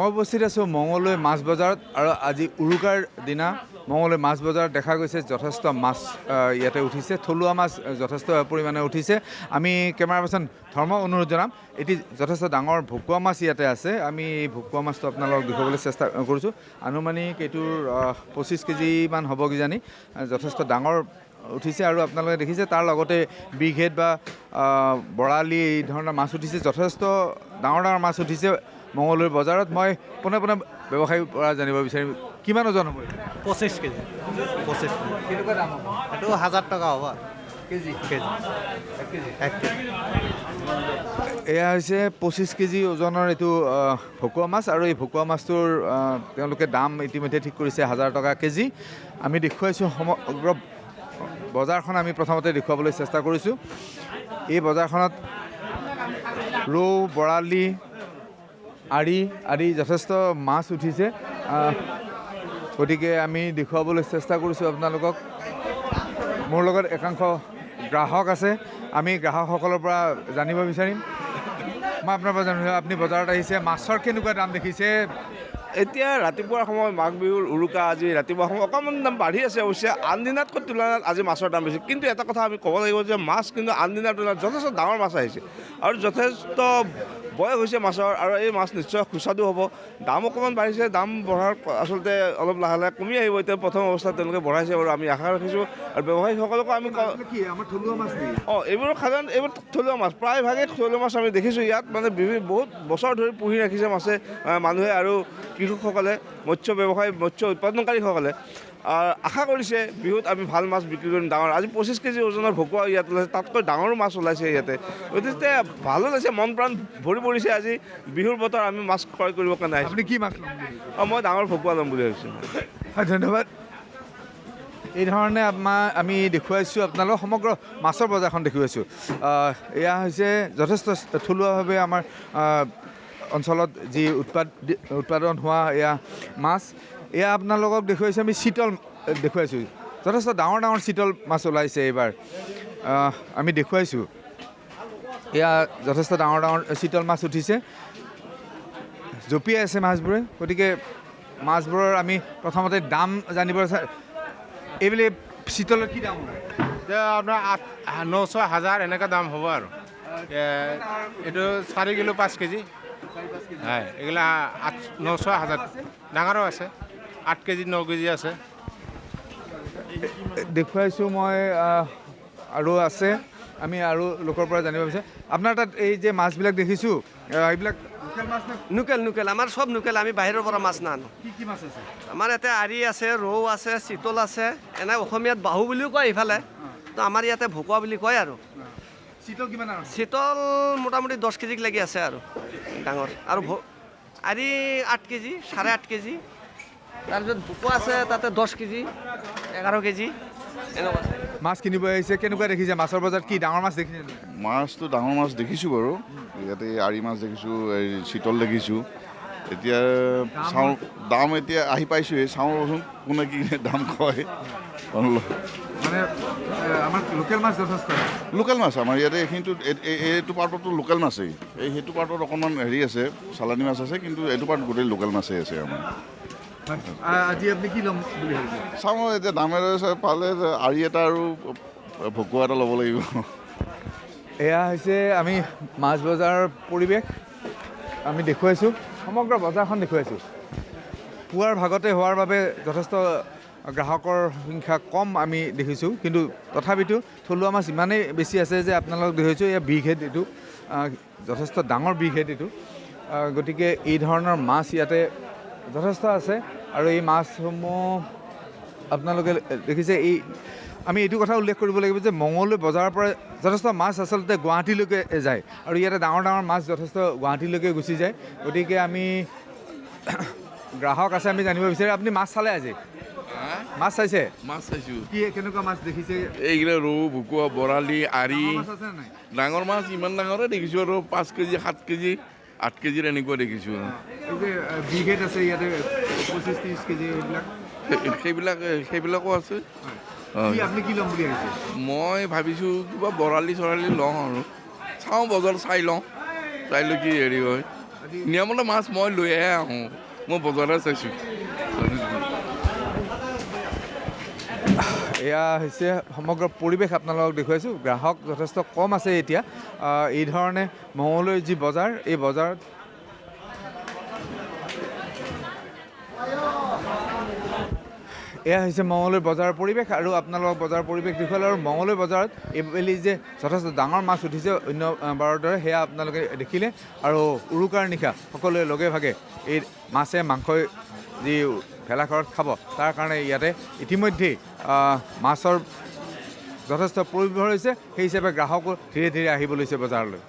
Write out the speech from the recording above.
মই উপস্থিত আছোঁ মঙলদৈ মাছ বজাৰত আৰু আজি উৰুকাৰ দিনা মঙলদৈ মাছ বজাৰত দেখা গৈছে যথেষ্ট মাছ ইয়াতে উঠিছে, থলুৱা মাছ যথেষ্ট পৰিমাণে উঠিছে। আমি কেমেৰা পাৰ্চন ধৰ্ম অনুৰোধ জনাম, এটি যথেষ্ট ডাঙৰ ভকুৱা মাছ ইয়াতে আছে। আমি ভকুৱা মাছটো আপোনালোকক দেখুৱাবলৈ চেষ্টা কৰিছোঁ। আনুমানিক এইটোৰ 25 কেজিমান হ'ব কিজানি, যথেষ্ট ডাঙৰ উঠিছে। আৰু আপোনালোকে দেখিছে তাৰ লগতে বিঘেট বা বৰালি এই ধৰণৰ মাছ উঠিছে, যথেষ্ট ডাঙৰ ডাঙৰ মাছ উঠিছে মঙলদৈ বজাৰত। মই পোনে পোনে ব্যৱসায়ীৰ পৰা জানিব বিচাৰিম কিমান ওজন হ'ব? 25 কেজি। 25 কেনেকুৱা দাম হ'ব? এইটো 1000 টকা হ'ব কেজি। KG 1 KG. এয়া হৈছে 25 কেজি ওজনৰ এইটো ভকুৱা মাছ, আৰু এই ভকুৱা মাছটোৰ তেওঁলোকে দাম ইতিমধ্যে ঠিক কৰিছে 1000 টকা কেজি। আমি দেখুৱাইছোঁ সমগ্ৰ বজাৰখন আমি প্ৰথমতে দেখুৱাবলৈ চেষ্টা কৰিছোঁ। এই বজাৰখনত ৰৌ, বৰালি, আৰি আদি যথেষ্ট মাছ উঠিছে, গতিকে আমি দেখুৱাবলৈ চেষ্টা কৰিছোঁ আপোনালোকক। মোৰ লগত একাংশ গ্ৰাহক আছে, আমি গ্ৰাহকসকলৰ পৰা জানিব বিচাৰিম। মই আপোনাৰ পৰা জানিম, আপুনি বজাৰত আহিছে, মাছৰ কেনেকুৱা দাম দেখিছে? এতিয়া ৰাতিপুৱাৰ সময় মাঘ বিহুৰ উৰুকা, আজি ৰাতিপুৱা সময় অকণমান দাম বাঢ়ি আছে অৱশ্যে, আন দিনাতকৈ তুলনাত আজি মাছৰ দাম বেছি। কিন্তু এটা কথা আমি ক'ব লাগিব যে মাছ কিন্তু আন দিনাৰ তুলনাত যথেষ্ট ডাঙৰ মাছ আহিছে আৰু যথেষ্ট বয়স হৈছে মাছৰ, আৰু এই মাছ নিশ্চয় সুস্বাদু হ'ব। দাম অকণমান বাঢ়িছে, দাম বঢ়াৰ আচলতে অলপ লাহে লাহে কমি আহিব। এতিয়া প্ৰথম অৱস্থাত তেওঁলোকে বঢ়াইছে আৰু আমি আশা ৰাখিছোঁ। আৰু ব্যৱসায়ীসকলকো আমি এইবোৰ সাধাৰণ এইবোৰ থলুৱা মাছ, প্ৰায়ভাগে থলুৱা মাছ আমি দেখিছোঁ ইয়াত। মানে বহুত বছৰ ধৰি পুহি ৰাখিছে মাছে মানুহে, আৰু কৃষকসকলে, মৎস্য ব্যৱসায়ী, মৎস্য উৎপাদনকাৰীসকলে আশা কৰিছে বিহুত আমি ভাল মাছ বিক্ৰী কৰিম ডাঙৰ। আজি 25 কেজি ওজনৰ ভকুৱা ইয়াত ওলাইছে, তাতকৈ ডাঙৰো মাছ ওলাইছে ইয়াতে। গতিকে ভালো লাগিছে, মন প্ৰাণ ভৰি পৰিছে। আজি বিহুৰ বতৰ, আমি মাছ ক্ৰয় কৰিব কাৰণে আহিছোঁ। আপুনি কি মাছ ল'ম? মই ডাঙৰ ভকুৱা ল'ম বুলি ভাবিছোঁ। হয়, ধন্যবাদ। এই ধৰণে আমি দেখুৱাইছোঁ আপোনালোকক, সমগ্ৰ মাছৰ বজাৰখন দেখুৱাইছোঁ। এয়া হৈছে যথেষ্ট থলুৱাভাৱে আমাৰ অঞ্চলত যি উৎপাদন হোৱা এয়া মাছ। এয়া আপোনালোকক দেখুৱাইছোঁ আমি চিতল দেখুৱাইছোঁ, যথেষ্ট ডাঙৰ ডাঙৰ চিতল মাছ ওলাইছে এইবাৰ। আমি দেখুৱাইছোঁ এয়া যথেষ্ট ডাঙৰ ডাঙৰ চিতল মাছ উঠিছে, জঁপিয়াই আছে মাছবোৰে। গতিকে মাছবোৰৰ আমি প্ৰথমতে দাম জানিব। এইবুলি চিতলৰ কি দাম হ'ব? এতিয়া আপোনাৰ 900, 1000 এনেকুৱা দাম হ'ব আৰু। এইটো 4 কিলো 5 কেজি। হয়, এইগিলা 900, 1000 ডাঙৰো আছে, 8 কেজি 9 কেজি আছে। দেখুৱাইছোঁ মই, আৰু আছে, আমি আৰু লোকৰ পৰা জানিব বিচাৰোঁ। আপোনাৰ তাত এই যে মাছবিলাক দেখিছোঁ, এইবিলাক লোকেল আমাৰ সব লোকেল, আমি বাহিৰৰ পৰা মাছ নানো। কি মাছ আছে? আমাৰ ইয়াতে আৰি আছে, ৰৌ আছে, চিতল আছে, এনে অসমীয়াত বাহু বুলিও কয় ইফালে, তো আমাৰ ইয়াতে ভকুৱা বুলি কয়। আৰু চিতল কিমান? চিতল মোটামুটি 10 কেজি লাগি আছে আৰু ডাঙৰ। আৰু আৰি 8 কেজি, 8.5 কেজি। তাৰপিছত ভকুৱা আছে, তাতে 10 কেজি, 11 কেজি এনেকুৱা আছে। মাছ কিনিব আহিছে, কেনেকুৱা দেখিছে মাছৰ বজাৰত? কি ডাঙৰ মাছ দেখিছে? মাছটো ডাঙৰ মাছ দেখিছোঁ বাৰু, ইয়াতে আৰি মাছ দেখিছোঁ, এই চিতল দেখিছোঁ। এতিয়া চাওঁ, দাম এতিয়া আহি পাইছোঁহে, চাওঁ ৰচোন কোনে কি দাম কয়। মানে আমাৰ লোকেল মাছ যথেষ্ট, লোকেল মাছ আমাৰ ইয়াতে এইখিনিতো, এইটো পাৰ্টতো লোকেল মাছেই, সেইটো পাৰ্টত অকণমান হেৰি আছে, চালানী মাছ আছে, কিন্তু এইটো পাৰ্ট গোটেই লোকেল মাছেই আছে আমাৰ। আজি আপুনি কি ল'ম বুলি ভাবিছে? চাওঁ এতিয়া দামেৰে পালে আৰি এটা আৰু ভকুৱা এটা ল'ব লাগিব। এয়া হৈছে আমি মাছ বজাৰৰ পৰিৱেশ আমি দেখুৱাইছোঁ, সমগ্ৰ বজাৰখন দেখুৱাইছোঁ। পুৱাৰ ভাগতে হোৱাৰ বাবে যথেষ্ট গ্ৰাহকৰ সংখ্যা কম আমি দেখিছোঁ, কিন্তু তথাপিতো থলুৱা মাছ ইমানেই বেছি আছে যে আপোনালোকক দেখুৱাইছোঁ। এয়া বিঘেট, এইটো যথেষ্ট ডাঙৰ বিঘেট এইটো। গতিকে এই ধৰণৰ মাছ ইয়াতে যথেষ্ট আছে, আৰু এই মাছসমূহ আপোনালোকে দেখিছে। আমি এইটো কথা উল্লেখ কৰিব লাগিব যে মঙলদৈ বজাৰৰ পৰা যথেষ্ট মাছ আচলতে গুৱাহাটীলৈকে যায়, আৰু ইয়াতে ডাঙৰ ডাঙৰ মাছ যথেষ্ট গুৱাহাটীলৈকে গুচি যায়। গতিকে আমি গ্ৰাহক আছে আমি জানিব বিচাৰিম আপুনি মাছ চালে আজি মাছ চাইছে মাছ চাইছোঁ কি কেনেকুৱা মাছ দেখিছে এইগিলা ৰৌ ভকুৱা বৰালি আৰি মাছ আছে নাই ডাঙৰ মাছ ইমান ডাঙৰে দেখিছোঁ আৰু 5 কেজি 7 কেজি 8 কেজিৰ এনেকুৱা দেখিছোঁ এই যে বিঘেট আছে ইয়াতে 25-30 কেজি এইবিলাক সেইবিলাকো আছে কি আপুনি কি ল'ম বুলি আহিছে মই ভাবিছোঁ কিবা বৰালি চৰালি লওঁ আৰু চাওঁ বজাৰ চাই লওঁ চাই লৈ কি হেৰি হয় নিয়মতে মাছ মই লৈহে আহোঁ মই বজাৰত চাইছোঁ এয়া হৈছে সমগ্ৰ পৰিৱেশ আপোনালোকক দেখুৱাইছোঁ গ্ৰাহক যথেষ্ট কম আছে এতিয়া এই ধৰণে মঙলদৈৰ যি বজাৰ এই বজাৰত এয়া হৈছে মঙলদৈ বজাৰৰ পৰিৱেশ আৰু আপোনালোকক বজাৰৰ পৰিৱেশ দেখুৱালে আৰু মঙলদৈ বজাৰত এইবেলি যে যথেষ্ট ডাঙৰ মাছ উঠিছে অন্য বাৰৰ দৰে সেয়া আপোনালোকে দেখিলে আৰু উৰুকাৰ নিশা সকলোৱে লগে ভাগে এই মাছে মাংসই যি ভেলাঘৰত খাব তাৰ কাৰণে ইয়াতে ইতিমধ্যেই মাছৰ যথেষ্ট প্ৰয়োজন হৈছে সেই হিচাপে গ্ৰাহকো ধীৰে ধীৰে আহিব লৈছে বজাৰলৈ